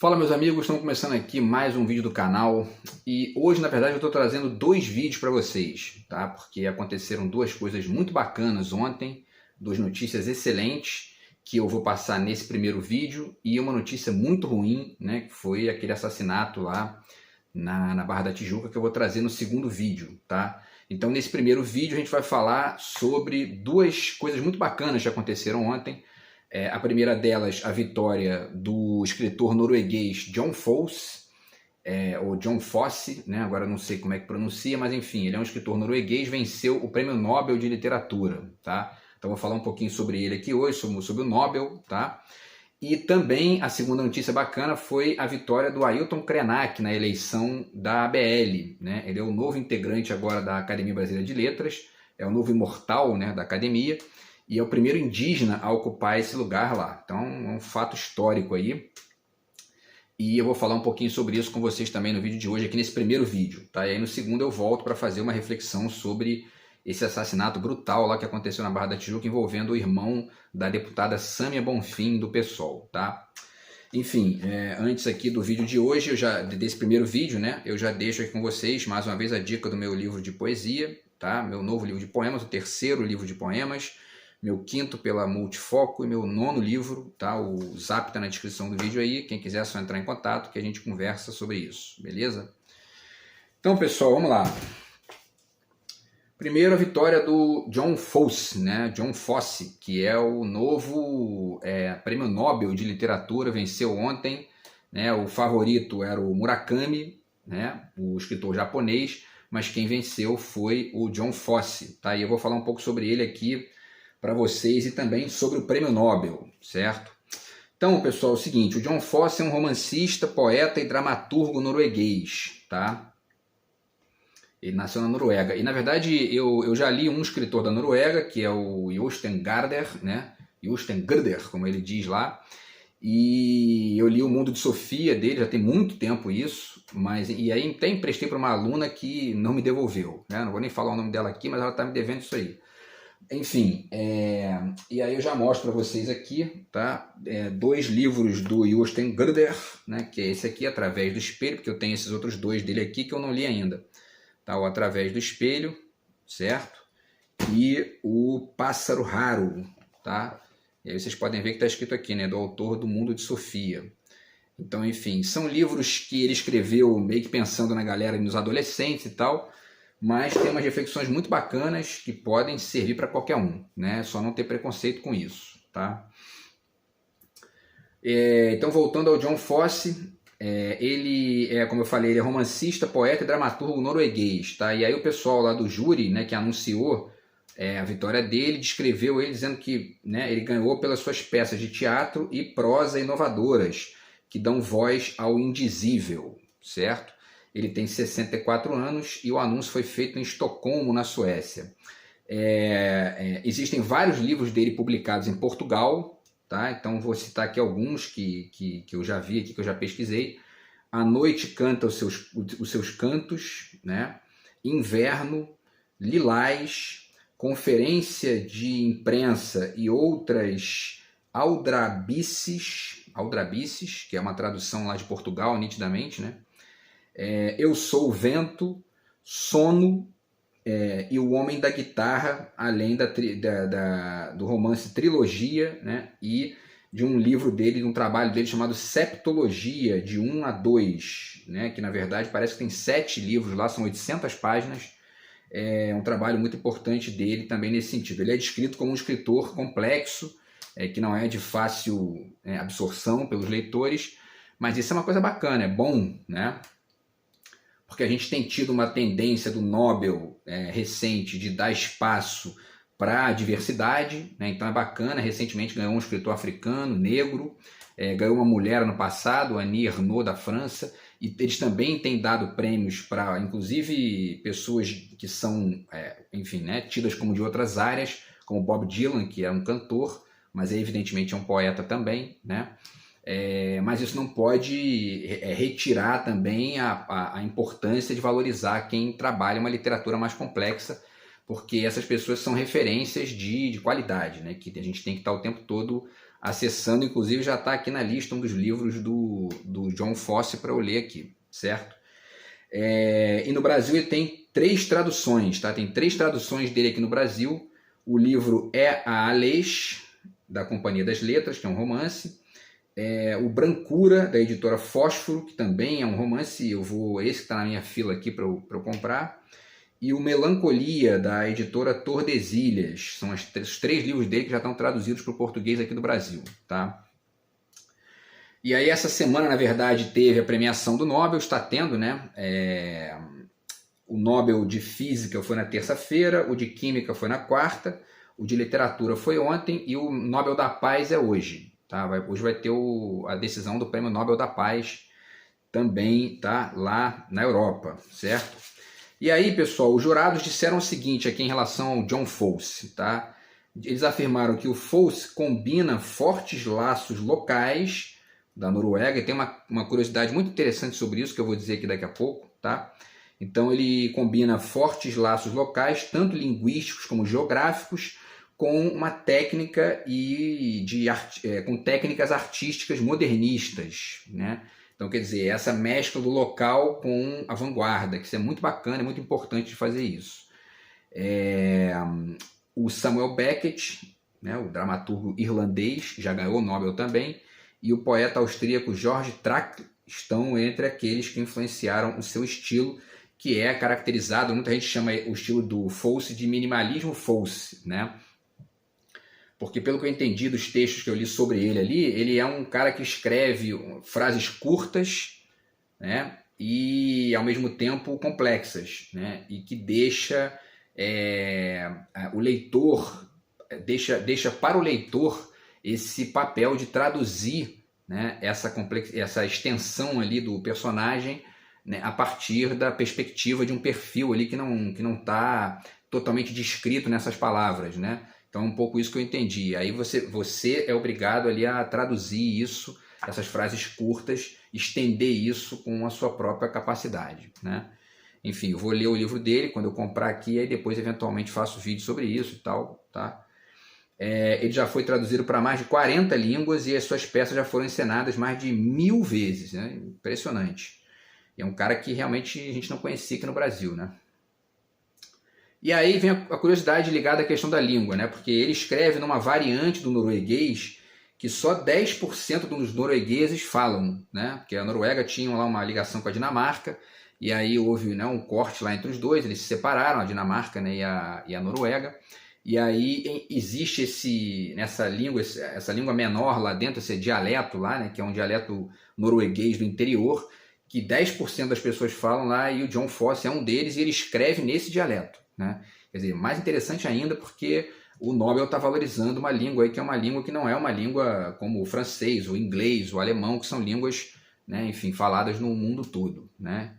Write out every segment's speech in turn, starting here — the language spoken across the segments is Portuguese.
Fala meus amigos, estamos começando aqui mais um vídeo do canal e hoje na verdade eu estou trazendo dois vídeos para vocês, tá? Porque aconteceram duas coisas muito bacanas ontem, duas notícias excelentes que eu vou passar nesse primeiro vídeo e uma notícia muito ruim, né? Que foi aquele assassinato lá na Barra da Tijuca que eu vou trazer no segundo vídeo, tá? Então nesse primeiro vídeo a gente vai falar sobre duas coisas muito bacanas que aconteceram ontem. A primeira delas, a vitória do escritor norueguês John Fosse, ou John Fosse, né? Agora não sei como é que pronuncia, mas enfim, ele é um escritor norueguês, venceu o Prêmio Nobel de Literatura, tá? Então vou falar um pouquinho sobre ele aqui hoje, sobre o Nobel, tá? E também a segunda notícia bacana foi a vitória do Ailton Krenak na eleição da ABL, né? Ele é o novo integrante agora da Academia Brasileira de Letras, é o novo imortal, né, da academia, e é o primeiro indígena a ocupar esse lugar lá. Então é um fato histórico aí. E eu vou falar um pouquinho sobre isso com vocês também no vídeo de hoje, aqui nesse primeiro vídeo, tá? E aí no segundo eu volto para fazer uma reflexão sobre esse assassinato brutal lá que aconteceu na Barra da Tijuca, envolvendo o irmão da deputada Sâmia Bonfim, do PSOL, tá? Enfim, antes aqui do vídeo de hoje, desse primeiro vídeo, né, eu já deixo aqui com vocês, mais uma vez, a dica do meu livro de poesia, tá? Meu novo livro de poemas, o terceiro livro de poemas, meu quinto pela Multifoco e meu nono livro, tá? O Zap tá na descrição do vídeo aí, quem quiser é só entrar em contato que a gente conversa sobre isso, beleza? Então, pessoal, vamos lá. Primeiro, a vitória do John Fosse, né? John Fosse, que é o novo Prêmio Nobel de Literatura, venceu ontem, né? O favorito era o Murakami, né? O escritor japonês, mas quem venceu foi o John Fosse, tá? E eu vou falar um pouco sobre ele aqui para vocês e também sobre o Prêmio Nobel, certo? Então, pessoal, é o seguinte, o John Fosse é um romancista, poeta e dramaturgo norueguês, tá? Ele nasceu na Noruega. E, na verdade, eu já li um escritor da Noruega, que é o Jostein Gaarder, né? Jostein Gaarder, como ele diz lá. E eu li O Mundo de Sofia dele, já tem muito tempo isso. E aí até emprestei para uma aluna que não me devolveu, né? Não vou nem falar o nome dela aqui, mas ela está me devendo isso aí. Enfim, e aí eu já mostro para vocês aqui, tá? Dois livros do Jostein Gaarder, né? Que é esse aqui, Através do Espelho, porque eu tenho esses outros dois dele aqui que eu não li ainda. Tá? O Através do Espelho, certo? E o Pássaro Raro, tá? E aí vocês podem ver que está escrito aqui, né? Do autor do Mundo de Sofia. Então, enfim, são livros que ele escreveu meio que pensando na galera, nos adolescentes e tal, mas tem umas reflexões muito bacanas que podem servir para qualquer um, né? Só não ter preconceito com isso, tá? Então, voltando ao John Fosse, ele como eu falei, ele é romancista, poeta e dramaturgo norueguês, tá? E aí o pessoal lá do júri, né, que anunciou a vitória dele, descreveu ele dizendo que, né, ele ganhou pelas suas peças de teatro e prosa inovadoras, que dão voz ao indizível, certo? Ele tem 64 anos e o anúncio foi feito em Estocolmo, na Suécia. Existem vários livros dele publicados em Portugal, tá? Então vou citar aqui alguns que eu já vi aqui, que eu já pesquisei. A Noite Canta os seus Cantos, né? Inverno, Lilás, Conferência de Imprensa e outras aldrabices, que é uma tradução lá de Portugal, nitidamente, né? Eu Sou o Vento, Sono e O Homem da Guitarra, além do romance Trilogia, né? E de um livro dele, de um trabalho dele chamado Septologia, de 1 a 2, né? Que na verdade parece que tem 7 livros lá, são 800 páginas. É um trabalho muito importante dele também nesse sentido. Ele é descrito como um escritor complexo, que não é de fácil absorção pelos leitores, mas isso é uma coisa bacana, é bom, né? Porque a gente tem tido uma tendência do Nobel recente de dar espaço para a diversidade, né? Então é bacana. Recentemente ganhou um escritor africano, negro, ganhou uma mulher no passado, Annie Ernaux, da França, e eles também têm dado prêmios para, inclusive, pessoas que são, enfim, né, tidas como de outras áreas, como Bob Dylan, que é um cantor, mas evidentemente é um poeta também, né? Mas isso não pode retirar também a importância de valorizar quem trabalha uma literatura mais complexa, porque essas pessoas são referências de qualidade, né? Que a gente tem que estar o tempo todo acessando, inclusive já está aqui na lista um dos livros do John Fosse para eu ler aqui, certo? E no Brasil ele tem 3 traduções, tá? Tem 3 traduções dele aqui no Brasil. O livro é A Aleixo, da Companhia das Letras, que é um romance. O Brancura, da editora Fósforo, que também é um romance, esse que está na minha fila aqui para eu comprar. E o Melancolia, da editora Tordesilhas. São os 3 livros dele que já estão traduzidos para o português aqui do Brasil, tá? E aí essa semana, na verdade, teve a premiação do Nobel, está tendo, né? O Nobel de Física foi na terça-feira, o de Química foi na quarta, o de Literatura foi ontem e o Nobel da Paz é hoje. Tá? Hoje vai ter a decisão do Prêmio Nobel da Paz também, tá? Lá na Europa, certo? E aí, pessoal, os jurados disseram o seguinte aqui em relação ao John Fosse, tá? Eles afirmaram que o Fosse combina fortes laços locais da Noruega, e tem uma curiosidade muito interessante sobre isso que eu vou dizer aqui daqui a pouco, tá? Então ele combina fortes laços locais, tanto linguísticos como geográficos, com uma técnica com técnicas artísticas modernistas, né? Então, quer dizer, essa mescla do local com a vanguarda, que isso é muito bacana, é muito importante de fazer isso. O Samuel Beckett, né, o dramaturgo irlandês, já ganhou o Nobel também, e o poeta austríaco George Trakl estão entre aqueles que influenciaram o seu estilo, que é caracterizado, muita gente chama o estilo do Fosse de minimalismo Fosse, né? Porque pelo que eu entendi dos textos que eu li sobre ele ali, ele é um cara que escreve frases curtas, né? E ao mesmo tempo complexas, né? E que deixa o leitor, deixa para o leitor esse papel de traduzir, né, essa extensão ali do personagem, né, a partir da perspectiva de um perfil ali que não está totalmente descrito nessas palavras, né? Então é um pouco isso que eu entendi. Aí você é obrigado ali a traduzir isso, essas frases curtas, estender isso com a sua própria capacidade, né? Enfim, eu vou ler o livro dele quando eu comprar aqui, aí depois eventualmente faço vídeo sobre isso e tal, tá? Ele já foi traduzido para mais de 40 línguas e as suas peças já foram encenadas mais de 1000 vezes, né? Impressionante. É um cara que realmente a gente não conhecia aqui no Brasil, né? E aí vem a curiosidade ligada à questão da língua, né? Porque ele escreve numa variante do norueguês que só 10% dos noruegueses falam, né? Porque a Noruega tinha lá uma ligação com a Dinamarca, e aí houve, né, um corte lá entre os dois, eles se separaram, a Dinamarca, né, e a Noruega. E aí existe essa língua menor lá dentro, esse dialeto lá, né, que é um dialeto norueguês do interior, que 10% das pessoas falam lá, e o John Fosse é um deles, e ele escreve nesse dialeto, né? Quer dizer, mais interessante ainda porque o Nobel está valorizando uma língua aí que é uma língua que não é uma língua como o francês, o inglês, o alemão, que são línguas, né, enfim, faladas no mundo todo, né?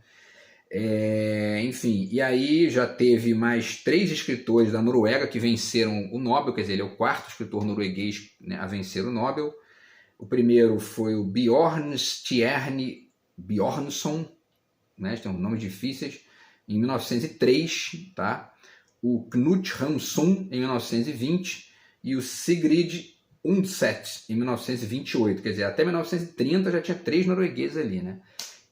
Enfim, e aí já teve mais 3 escritores da Noruega que venceram o Nobel, quer dizer, ele é o 4º escritor norueguês, né, a vencer o Nobel. O primeiro foi o Bjørnstjerne Bjørnson, né, tem nomes difíceis, em 1903, tá? O Knut Hamsun, em 1920, e o Sigrid Undset, em 1928. Quer dizer, até 1930 já tinha 3 noruegueses ali, né?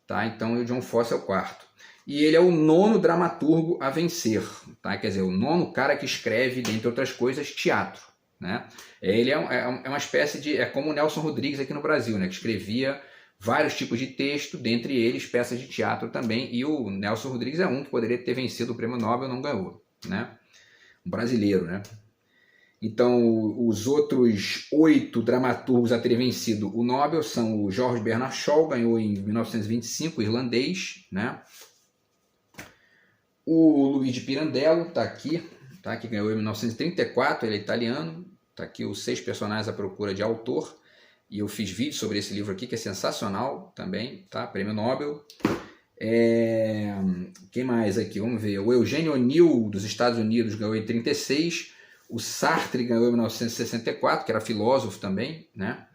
Tá? Então o John Fosse é o 4º. E ele é o 9º dramaturgo a vencer, tá? Quer dizer, o 9º cara que escreve, dentre outras coisas, teatro, né? Ele é uma espécie de... É como o Nelson Rodrigues aqui no Brasil, né? Que escrevia vários tipos de texto, dentre eles peças de teatro também, e o Nelson Rodrigues é um que poderia ter vencido o Prêmio Nobel, não ganhou, né? Um brasileiro, né? Então, os outros 8 dramaturgos a terem vencido o Nobel são o George Bernard Shaw, ganhou em 1925, irlandês, né? O Luigi Pirandello está aqui, tá? Que ganhou em 1934, ele é italiano. Está aqui os 6 personagens à procura de autor. E eu fiz vídeo sobre esse livro aqui, que é sensacional também, tá? Prêmio Nobel. Quem mais aqui? Vamos ver. O Eugênio O'Neill, dos Estados Unidos, ganhou em 1936. O Sartre ganhou em 1964, que era filósofo também, né?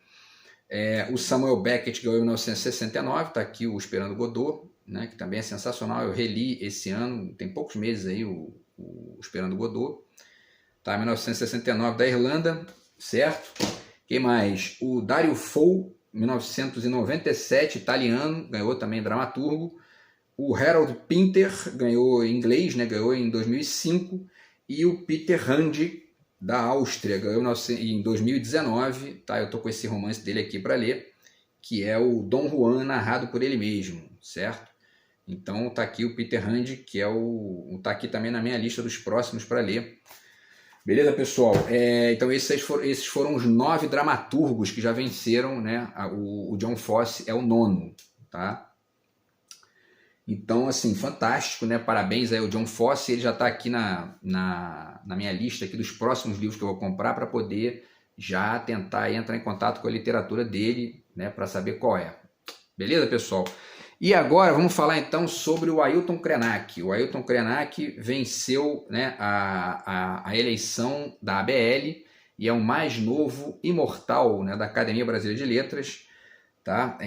O Samuel Beckett ganhou em 1969, está aqui o Esperando Godot, né? Que também é sensacional. Eu reli esse ano, tem poucos meses aí, o Esperando Godot. Tá, 1969, da Irlanda, certo? Quem mais? O Dario Fo, 1997, italiano, ganhou também dramaturgo. O Harold Pinter ganhou em inglês, né? Ganhou em 2005. E o Peter Handy, da Áustria, ganhou em 2019. Tá? Eu estou com esse romance dele aqui para ler, que é o Dom Juan, narrado por ele mesmo, certo? Então tá aqui o Peter Handy, que tá aqui também na minha lista dos próximos para ler. Beleza, pessoal? Então esses foram os 9 dramaturgos que já venceram, né? O John Fosse é o 9º, tá? Então, assim, fantástico, né? Parabéns aí ao John Fosse. Ele já está aqui na minha lista aqui dos próximos livros que eu vou comprar para poder já tentar entrar em contato com a literatura dele, né? Para saber qual é. Beleza, pessoal? E agora vamos falar então sobre o Ailton Krenak. O Ailton Krenak venceu, né, a eleição da ABL e é o mais novo imortal, né, da Academia Brasileira de Letras. Tá?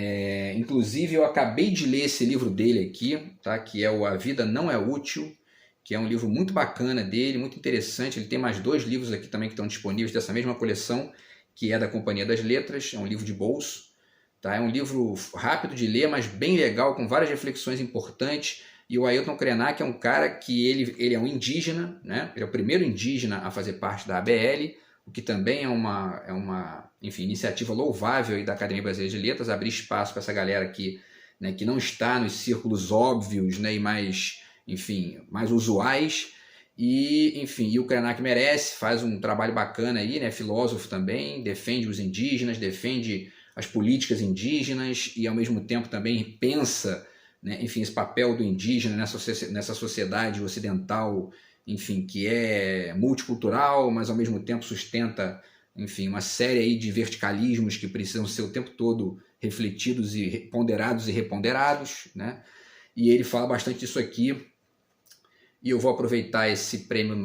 Inclusive eu acabei de ler esse livro dele aqui, tá? Que é o A Vida Não É Útil, que é um livro muito bacana dele, muito interessante. Ele tem mais 2 livros aqui também que estão disponíveis dessa mesma coleção, que é da Companhia das Letras, é um livro de bolso. Tá? É um livro rápido de ler, mas bem legal, com várias reflexões importantes. E o Ailton Krenak é um cara que ele é um indígena, né? Ele é o primeiro indígena a fazer parte da ABL, o que também é uma enfim, iniciativa louvável aí da Academia Brasileira de Letras, abrir espaço para essa galera aqui, né, que não está nos círculos óbvios, né, e mais usuais. E, enfim, e o Krenak merece, faz um trabalho bacana aí, né, filósofo também, defende os indígenas, defende as políticas indígenas e, ao mesmo tempo, também pensa, né, enfim, esse papel do indígena nessa sociedade ocidental, enfim, que é multicultural, mas, ao mesmo tempo, sustenta, enfim, uma série aí de verticalismos que precisam ser o tempo todo refletidos e ponderados e reponderados, né? E ele fala bastante disso aqui. E eu vou aproveitar esse prêmio,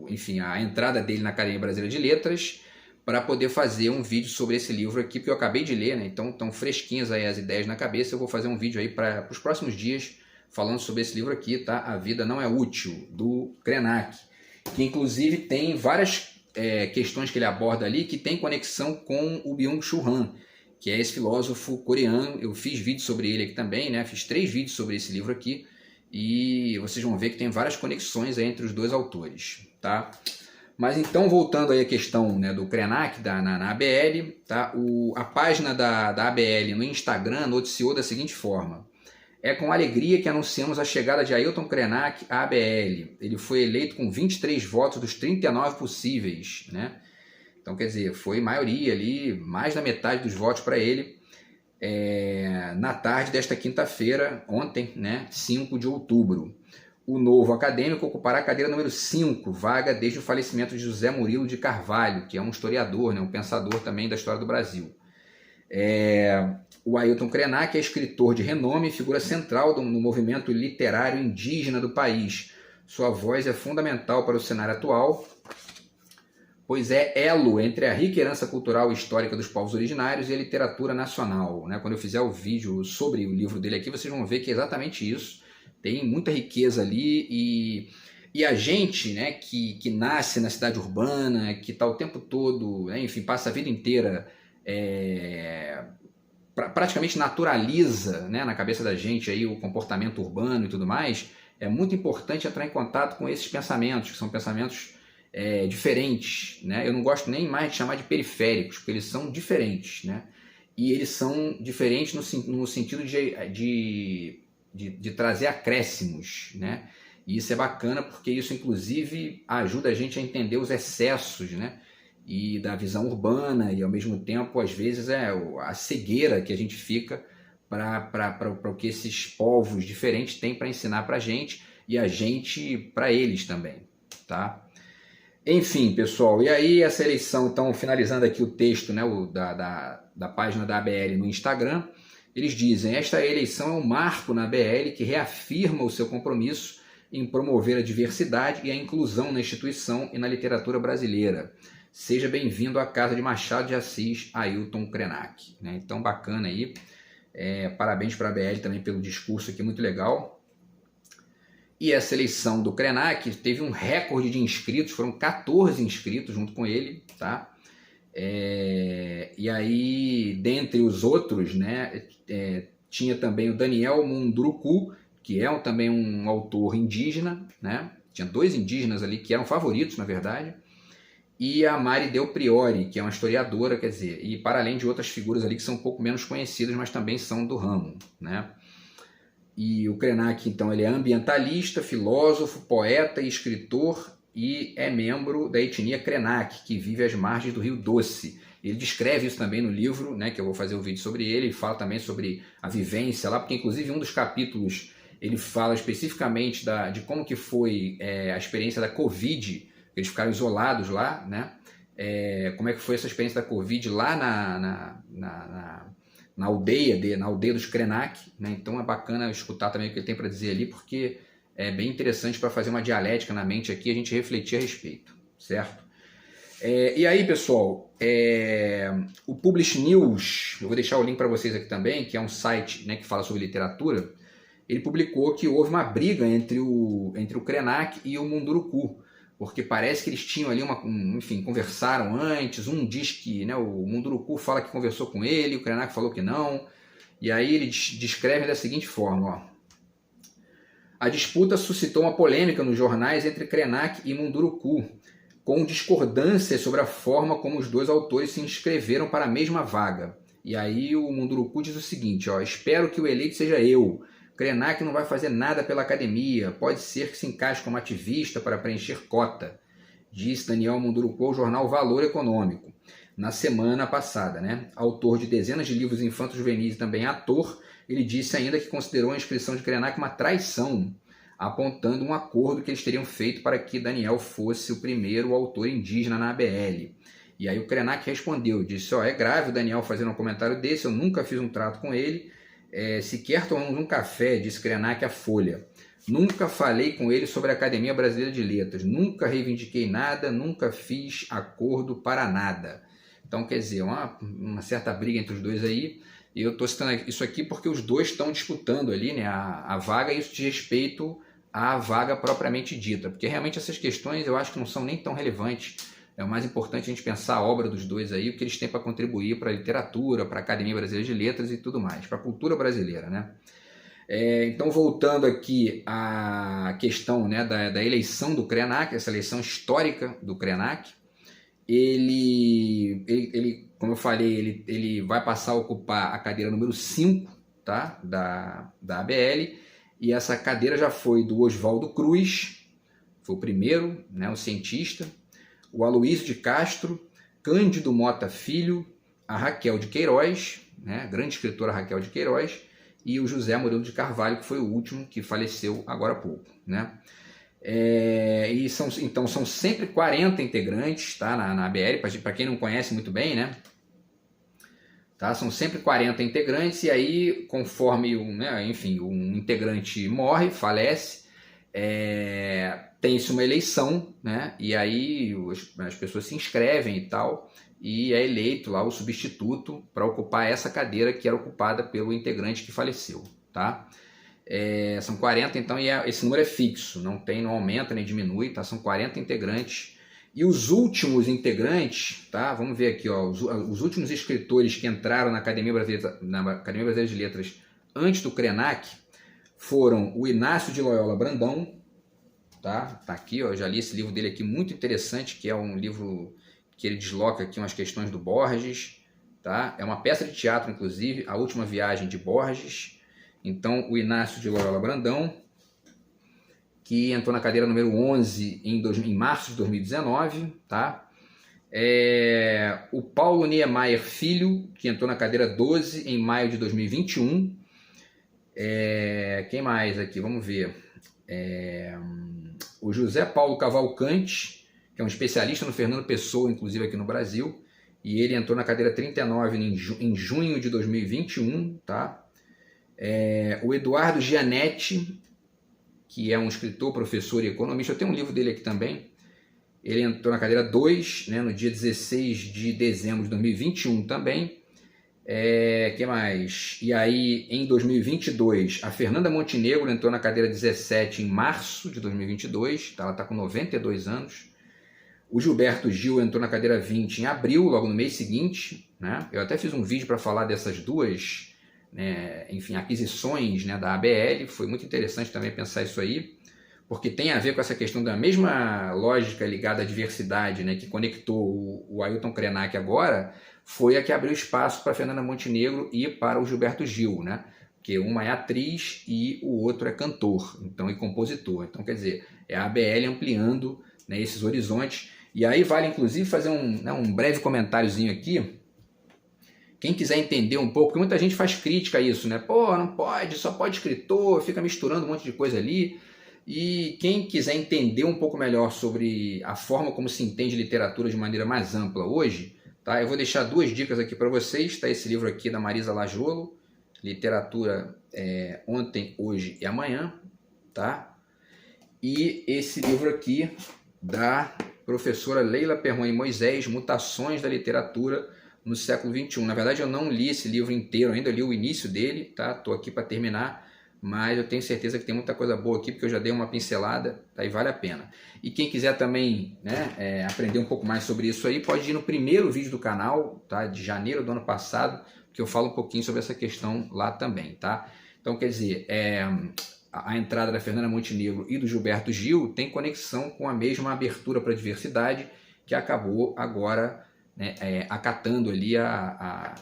enfim, a entrada dele na Academia Brasileira de Letras, para poder fazer um vídeo sobre esse livro aqui, porque eu acabei de ler, né? Então estão fresquinhas aí as ideias na cabeça. Eu vou fazer um vídeo aí para os próximos dias falando sobre esse livro aqui, tá? A Vida Não É Útil, do Krenak, que inclusive tem várias questões que ele aborda ali que tem conexão com o Byung-Chul Han, que é esse filósofo coreano. Eu fiz vídeo sobre ele aqui também, né? Fiz 3 vídeos sobre esse livro aqui e vocês vão ver que tem várias conexões aí entre os 2 autores, tá? Mas então, voltando aí à questão, né, do Krenak na ABL, tá? A página da ABL no Instagram noticiou da seguinte forma: é com alegria que anunciamos a chegada de Ailton Krenak à ABL. Ele foi eleito com 23 votos dos 39 possíveis, né? Então, quer dizer, foi maioria ali, mais da metade dos votos para ele, na tarde desta quinta-feira, ontem, né, 5 de outubro. O novo acadêmico ocupará a cadeira número 5, vaga desde o falecimento de José Murilo de Carvalho, que é um historiador, né, um pensador também da história do Brasil. O Ailton Krenak é escritor de renome e figura central no movimento literário indígena do país. Sua voz é fundamental para o cenário atual, pois é elo entre a rica herança cultural e histórica dos povos originários e a literatura nacional, né? Quando eu fizer o vídeo sobre o livro dele aqui, vocês vão ver que é exatamente isso. Tem muita riqueza ali e a gente, né, que nasce na cidade urbana, que está o tempo todo, né, enfim, passa a vida inteira, praticamente naturaliza, né, na cabeça da gente aí o comportamento urbano e tudo mais. É muito importante entrar em contato com esses pensamentos, que são pensamentos diferentes, né? Eu não gosto nem mais de chamar de periféricos, porque eles são diferentes, né? E eles são diferentes no sentido de trazer acréscimos, né? E isso é bacana porque isso, inclusive, ajuda a gente a entender os excessos, né? E da visão urbana e, ao mesmo tempo, às vezes, a cegueira que a gente fica para o que esses povos diferentes têm para ensinar para a gente e a gente para eles também, tá? Enfim, pessoal, e aí essa eleição, então, finalizando aqui o texto, né, da página da ABL no Instagram, eles dizem: esta eleição é um marco na ABL que reafirma o seu compromisso em promover a diversidade e a inclusão na instituição e na literatura brasileira. Seja bem-vindo à casa de Machado de Assis, Ailton Krenak. Né? Então, bacana aí. Parabéns para a ABL também pelo discurso aqui, muito legal. E essa eleição do Krenak teve um recorde de inscritos, foram 14 inscritos junto com ele, tá? E aí, dentre os outros, né, tinha também o Daniel Munduruku, que é também um autor indígena, né? Tinha 2 indígenas ali que eram favoritos, na verdade, e a Mari Del Priori, que é uma historiadora, quer dizer, e para além de outras figuras ali que são um pouco menos conhecidas, mas também são do ramo, né? E o Krenak, então, ele é ambientalista, filósofo, poeta e escritor e é membro da etnia Krenak, que vive às margens do Rio Doce. Ele descreve isso também no livro, né, que eu vou fazer um vídeo sobre ele, e fala também sobre a vivência lá, porque inclusive um dos capítulos ele fala especificamente de como que foi a experiência da Covid, eles ficaram isolados lá, né? Como é que foi essa experiência da Covid lá na aldeia dos Krenak, né? Então é bacana escutar também o que ele tem para dizer ali, porque é bem interessante para fazer uma dialética na mente aqui, a gente refletir a respeito, certo? E aí, pessoal, o Publish News, eu vou deixar o link para vocês aqui também, que é um site, né, que fala sobre literatura. Ele publicou que houve uma briga entre o Krenak e o Munduruku, porque parece que eles tinham ali enfim, conversaram antes, um diz que, né, o Munduruku fala que conversou com ele, o Krenak falou que não, e aí ele descreve da seguinte forma, ó. A disputa suscitou uma polêmica nos jornais entre Krenak e Munduruku, com discordâncias sobre a forma como os 2 autores se inscreveram para a mesma vaga. E aí o Munduruku diz o seguinte, ó, espero que o eleito seja eu. Krenak não vai fazer nada pela academia, pode ser que se encaixe como ativista para preencher cota, disse Daniel Munduruku ao jornal Valor Econômico, na semana passada, né? Autor de dezenas de livros infantos juvenis e também ator, ele disse ainda que considerou a inscrição de Krenak uma traição, apontando um acordo que eles teriam feito para que Daniel fosse o primeiro autor indígena na ABL. E aí o Krenak respondeu, disse, ó, é grave o Daniel fazer um comentário desse, eu nunca fiz um trato com ele, sequer tomamos um café, disse Krenak à Folha. Nunca falei com ele sobre a Academia Brasileira de Letras, nunca reivindiquei nada, nunca fiz acordo para nada. Então, quer dizer, uma certa briga entre os 2 aí, e eu estou citando isso aqui porque os 2 estão disputando ali, né, a vaga, e isso diz respeito à vaga propriamente dita, porque realmente essas questões eu acho que não são nem tão relevantes. É o mais importante a gente pensar a obra dos 2 aí, o que eles têm para contribuir para a literatura, para a Academia Brasileira de Letras e tudo mais, para a cultura brasileira, né? Então, voltando aqui à questão, né, da eleição do Krenak, essa eleição histórica do Krenak, ele, como eu falei, ele vai passar a ocupar a cadeira número 5, tá, da ABL, e essa cadeira já foi do Oswaldo Cruz, foi o primeiro, né, o cientista, o Aloysio de Castro, Cândido Mota Filho, a Raquel de Queiroz, né, a grande escritora Raquel de Queiroz, e o José Murilo de Carvalho, que foi o último que faleceu agora há pouco, né? Então são sempre 40 integrantes, tá, na ABL, para quem não conhece muito bem, né? Tá, são sempre 40 integrantes, e aí conforme um integrante morre, falece, tem-se uma eleição, né? E aí as pessoas se inscrevem e tal, e é eleito lá o substituto para ocupar essa cadeira que era ocupada pelo integrante que faleceu, tá? São 40, então, e esse número é fixo, não aumenta nem diminui, tá? São 40 integrantes. E os últimos integrantes, tá? Vamos ver aqui, ó, os últimos escritores que entraram na Academia Brasileira de Letras antes do Krenak foram o Inácio de Loyola Brandão, tá aqui, ó, eu já li esse livro dele aqui, muito interessante, que é um livro que ele desloca aqui umas questões do Borges, tá? É uma peça de teatro, inclusive, A Última Viagem de Borges. Então, o Inácio de Loyola Brandão, que entrou na cadeira número 11 em março de 2019, tá? O Paulo Niemeyer Filho, que entrou na cadeira 12 em maio de 2021. Quem mais aqui? Vamos ver. O José Paulo Cavalcante, que é um especialista no Fernando Pessoa, inclusive aqui no Brasil, e ele entrou na cadeira 39 em junho de 2021, tá? O Eduardo Gianetti, que é um escritor, professor e economista, eu tenho um livro dele aqui também, ele entrou na cadeira 2, né, no dia 16 de dezembro de 2021 também. Que mais? E aí, em 2022, a Fernanda Montenegro entrou na cadeira 17 em março de 2022, tá? Ela está com 92 anos. O Gilberto Gil entrou na cadeira 20 em abril, logo no mês seguinte, né? Eu até fiz um vídeo para falar dessas duas, né, enfim, aquisições, né, da ABL. Foi muito interessante também pensar isso aí, porque tem a ver com essa questão da mesma lógica ligada à diversidade, né, que conectou o Ailton Krenak agora, foi a que abriu espaço para a Fernanda Montenegro e para o Gilberto Gil, né? Porque uma é atriz e o outro é cantor, então, e compositor. Então, quer dizer, é a ABL ampliando, né, esses horizontes. E aí vale, inclusive, fazer um breve comentáriozinho aqui. Quem quiser entender um pouco, porque muita gente faz crítica a isso, né? Pô, não pode, só pode escritor, fica misturando um monte de coisa ali. E quem quiser entender um pouco melhor sobre a forma como se entende literatura de maneira mais ampla hoje, tá? Eu vou deixar duas dicas aqui para vocês, tá? Esse livro aqui da Marisa Lajolo, Literatura Ontem, Hoje e Amanhã, tá? E esse livro aqui da professora Leila Perrone Moisés, Mutações da Literatura no Século XXI. Na verdade, eu não li esse livro inteiro ainda, eu li o início dele, tá? Tô aqui para terminar, mas eu tenho certeza que tem muita coisa boa aqui, porque eu já dei uma pincelada, tá? E vale a pena. E quem quiser também, né, aprender um pouco mais sobre isso aí, pode ir no primeiro vídeo do canal, tá? De janeiro do ano passado, que eu falo um pouquinho sobre essa questão lá também, tá? Então, quer dizer, a entrada da Fernanda Montenegro e do Gilberto Gil tem conexão com a mesma abertura para a diversidade que acabou agora, né, acatando ali a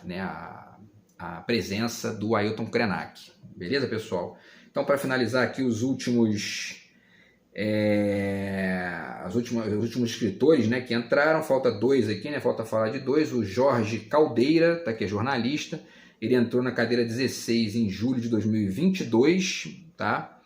presença do Ailton Krenak. Beleza, pessoal? Então, para finalizar aqui os últimos escritores, né, que entraram, falta dois aqui, né, falta falar de dois. O Jorge Caldeira, tá, que é jornalista, ele entrou na cadeira 16 em julho de 2022, tá?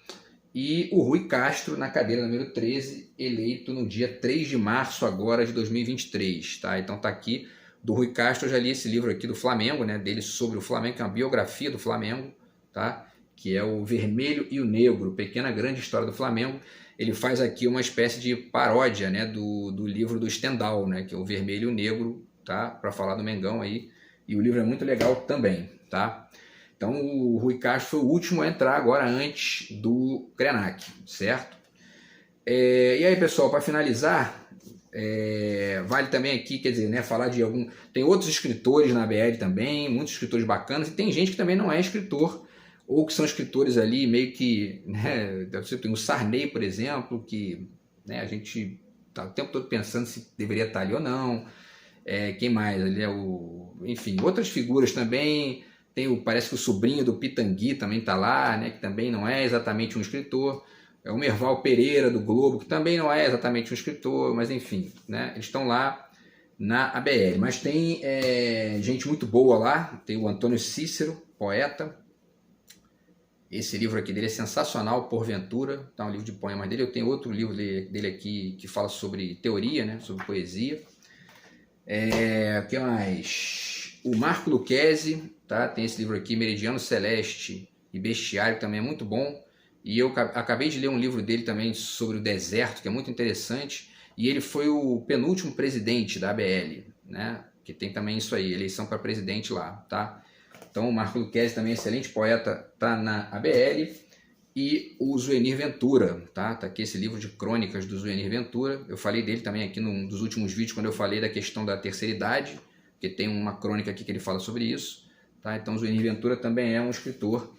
E o Rui Castro na cadeira número 13, eleito no dia 3 de março agora de 2023, tá? Então tá aqui, do Rui Castro, eu já li esse livro aqui do Flamengo, né, dele sobre o Flamengo, que é uma biografia do Flamengo, tá? Que é o Vermelho e o Negro, Pequena Grande História do Flamengo. Ele faz aqui uma espécie de paródia, né, do livro do Stendhal, né, que é o Vermelho e o Negro, tá? Para falar do Mengão aí. E o livro é muito legal também, tá? Então o Rui Castro foi o último a entrar agora antes do Krenak, certo? E aí, pessoal, para finalizar, vale também aqui, quer dizer, né, falar de algum... Tem outros escritores na BL também, muitos escritores bacanas, e tem gente que também não é escritor, ou que são escritores ali meio que, né, tem o Sarney, por exemplo, que, né, a gente tá o tempo todo pensando se deveria estar ali ou não. Quem mais? Ele enfim, outras figuras também. Parece que o sobrinho do Pitangui também está lá, né, que também não é exatamente um escritor. O Merval Pereira, do Globo, que também não é exatamente um escritor, mas enfim, né, eles estão lá na ABL. Mas tem gente muito boa lá, tem o Antônio Cícero, poeta. Esse livro aqui dele é sensacional, Porventura, tá, um livro de poemas dele. Eu tenho outro livro dele aqui que fala sobre teoria, né, sobre poesia. O que mais? O Marco Lucchesi, tá? Tem esse livro aqui, Meridiano Celeste e Bestiário, que também é muito bom. E eu acabei de ler um livro dele também sobre o deserto, que é muito interessante. E ele foi o penúltimo presidente da ABL, né? Que tem também isso aí, eleição para presidente lá, tá? Então o Marco Lucchesi também, excelente poeta, tá na ABL. E o Zuenir Ventura, tá? Tá aqui esse livro de crônicas do Zuenir Ventura. Eu falei dele também aqui num dos últimos vídeos, quando eu falei da questão da terceira idade, porque tem uma crônica aqui que ele fala sobre isso, tá? Então o Zuenir Ventura também é um escritor,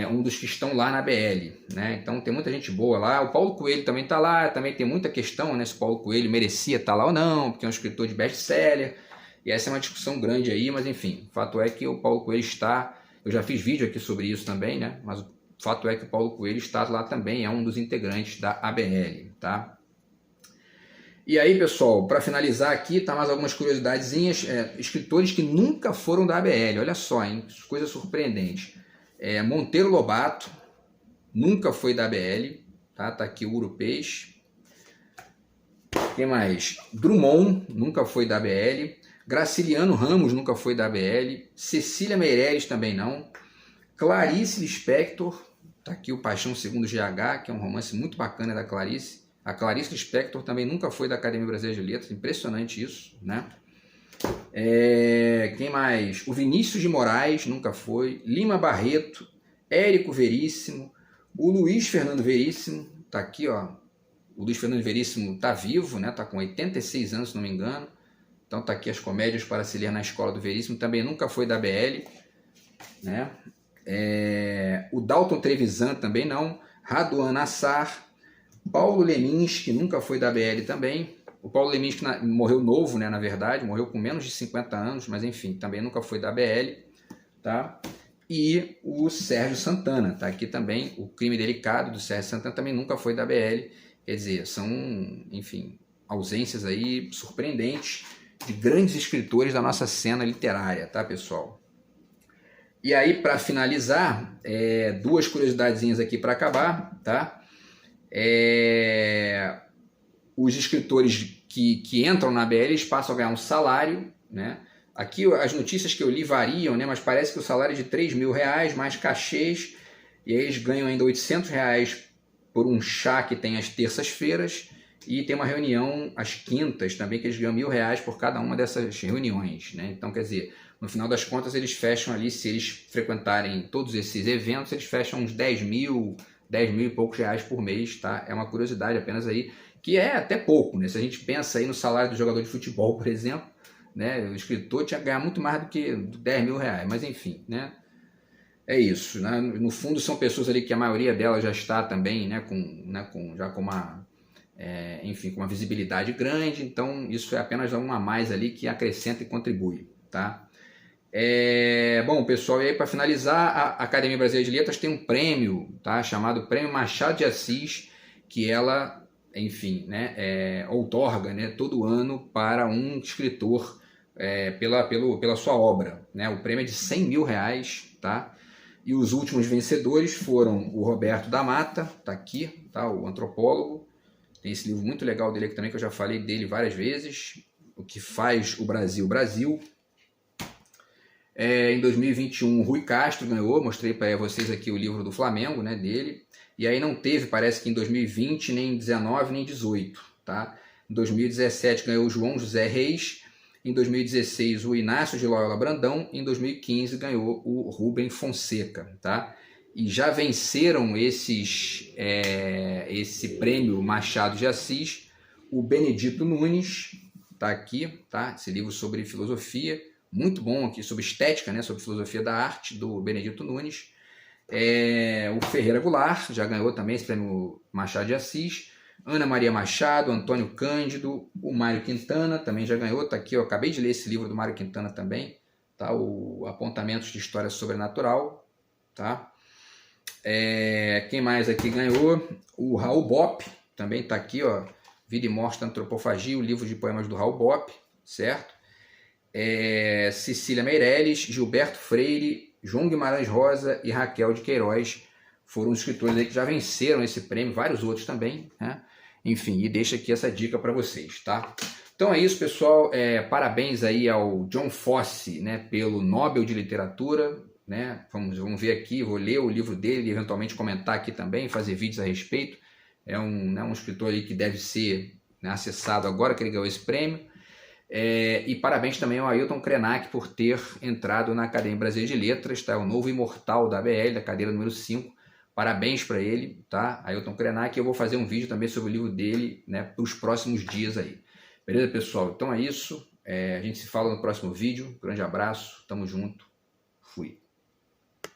um dos que estão lá na BL, né? Então tem muita gente boa lá. O Paulo Coelho também tá lá, também tem muita questão, né, se o Paulo Coelho merecia estar lá ou não, porque é um escritor de best-seller, e essa é uma discussão grande aí, mas enfim, o fato é que o Paulo Coelho está... Eu já fiz vídeo aqui sobre isso também, né? Mas o fato é que o Paulo Coelho está lá também, é um dos integrantes da ABL, tá? E aí, pessoal, para finalizar aqui, tá mais algumas curiosidadezinhas. Escritores que nunca foram da ABL, olha só, hein? Coisa surpreendente. Monteiro Lobato nunca foi da ABL, tá? Tá aqui o Urupês. Quem mais? Drummond nunca foi da ABL. Graciliano Ramos nunca foi da ABL. Cecília Meirelles também não. Clarice Lispector, tá aqui o Paixão Segundo GH, que é um romance muito bacana da Clarice. A Clarice Lispector também nunca foi da Academia Brasileira de Letras, impressionante isso, né? Quem mais? O Vinícius de Moraes, nunca foi. Lima Barreto, Érico Veríssimo, o Luiz Fernando Veríssimo, tá aqui, ó. O Luiz Fernando Veríssimo tá vivo, né? Tá com 86 anos, se não me engano. Então tá aqui as comédias para se ler na escola do Veríssimo, também nunca foi da BL, né? O Dalton Trevisan também não. Raduan Nassar, Paulo Leminski, nunca foi da BL também. O Paulo Leminski morreu novo, né, na verdade, morreu com menos de 50 anos, mas enfim, também nunca foi da BL, tá? E o Sérgio Santana, tá aqui também, o Crime Delicado do Sérgio Santana também nunca foi da BL, quer dizer, são, enfim, ausências aí surpreendentes de grandes escritores da nossa cena literária, tá, pessoal? E aí, para finalizar, duas curiosidadezinhas aqui para acabar, tá? Os escritores que entram na BL, eles passam a ganhar um salário, né? Aqui as notícias que eu li variam, né? Mas parece que o salário é de R$3.000, mais cachês, e aí eles ganham ainda R$800 por um chá que tem às terças-feiras, e tem uma reunião às quintas também, que eles ganham R$1.000 por cada uma dessas reuniões, né? Então, quer dizer, no final das contas, eles fecham ali, se eles frequentarem todos esses eventos, eles fecham uns 10 mil e poucos reais por mês, tá? É uma curiosidade apenas aí, que é até pouco, né? Se a gente pensa aí no salário do jogador de futebol, por exemplo, né? O escritor tinha que ganhar muito mais do que R$10.000, mas enfim, né? É isso, né? No fundo são pessoas ali que a maioria delas já está também, né? Já com uma, enfim, com uma visibilidade grande, então isso é apenas um a mais ali que acrescenta e contribui, tá? Bom, pessoal, e aí para finalizar, a Academia Brasileira de Letras tem um prêmio, tá? Chamado Prêmio Machado de Assis, que ela, enfim, né, outorga, né, todo ano para um escritor pela sua obra, né? O prêmio é de R$100 mil, tá? E os últimos vencedores foram o Roberto da Mata, tá aqui, tá? O antropólogo. Tem esse livro muito legal dele aqui também, que eu já falei dele várias vezes. O que faz o Brasil, Brasil. Em 2021, Rui Castro ganhou, mostrei para vocês aqui o livro do Flamengo, né, dele. E aí não teve, parece que em 2020, nem em 19, nem em 18, tá? Em 2017 ganhou o João José Reis, em 2016 o Inácio de Loyola Brandão, em 2015 ganhou o Rubem Fonseca, tá? E já venceram esse prêmio Machado de Assis, o Benedito Nunes, tá aqui, tá? Esse livro sobre filosofia, muito bom aqui, sobre estética, né? Sobre filosofia da arte, do Benedito Nunes. O Ferreira Goulart, já ganhou também esse prêmio Machado de Assis. Ana Maria Machado, Antônio Cândido, o Mário Quintana também já ganhou, tá aqui, eu acabei de ler esse livro do Mário Quintana também, tá? O Apontamentos de História Sobrenatural, tá? Quem mais aqui ganhou? O Raul Bopp, também tá aqui, ó, Vida e Morte da Antropofagia, o livro de poemas do Raul Bopp, certo? Cecília Meirelles, Gilberto Freire, João Guimarães Rosa e Raquel de Queiroz foram os escritores aí que já venceram esse prêmio, vários outros também, né? Enfim, e deixa aqui essa dica para vocês, tá? Então é isso, pessoal. Parabéns aí ao John Fosse, né, pelo Nobel de Literatura, né? Vamos ver aqui, vou ler o livro dele e eventualmente comentar aqui também, fazer vídeos a respeito. É um escritor aí que deve ser, né, acessado agora que ele ganhou esse prêmio. E parabéns também ao Ailton Krenak por ter entrado na Academia Brasileira de Letras, tá? O novo imortal da ABL, da cadeira número 5. Parabéns para ele, tá? Ailton Krenak. Eu vou fazer um vídeo também sobre o livro dele, né, para os próximos dias aí. Beleza, pessoal? Então é isso. A gente se fala no próximo vídeo. Grande abraço, tamo junto. Fui.